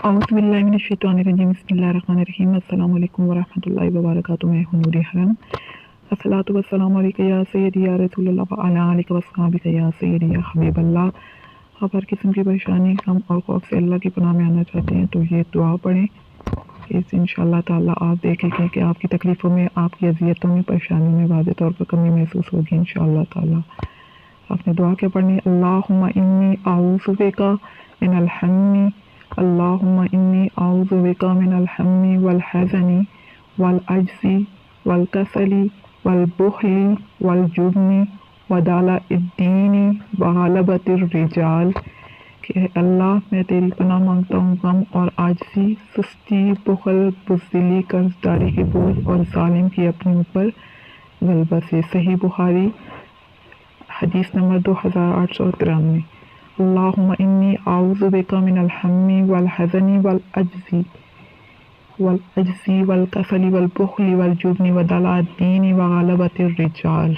اعوذ باللہ من الشیطان الرجیم بسم اللہ الرحمن الرحیم السلام علیکم ورحمۃ اللہ وبرکاتہ۔ میں ہوں نوری حرم۔ الصلاۃ والسلام علیک یا سیدی یا رسول اللہ وعلی آلک واصحابک یا سیدی یا حبیب اللہ۔ آپ ہر قسم کی پریشانی، غم اور خوف سے اللہ کی پناہ میں آنا چاہتے ہیں تو یہ دعا پڑھیں کہ انشاءاللہ تعالیٰ آپ دیکھیں گے کہ آپ کی تکلیفوں میں، آپ کی اذیتوں میں، پریشانیوں میں واضح طور پر کمی محسوس ہوگی انشاءاللہ تعالیٰ۔ آپ نے دعا کیا پڑھنی ہے؟ اللہم انی اعوذ بک من الہم، اللہم انی اعوذ بک من الہم والحزن والعجز والکسل والبخل والجبن ودلع الدین وغلبۃ الرجال، کہ اللہ میں تیری پناہ مانگتا ہوں غم اور عاجزی، سستی، بخل، بزدلی، قرض داری کے بوجھ اور ظالم کی اپنے اوپر غلبہ سے۔ صحیح بخاری حدیث نمبر 2893۔ اللہم انی اعوذ بک من الہم والحزن والعجز والکسل والبخل والجبن ودلع الدین وغلبۃ الرجال۔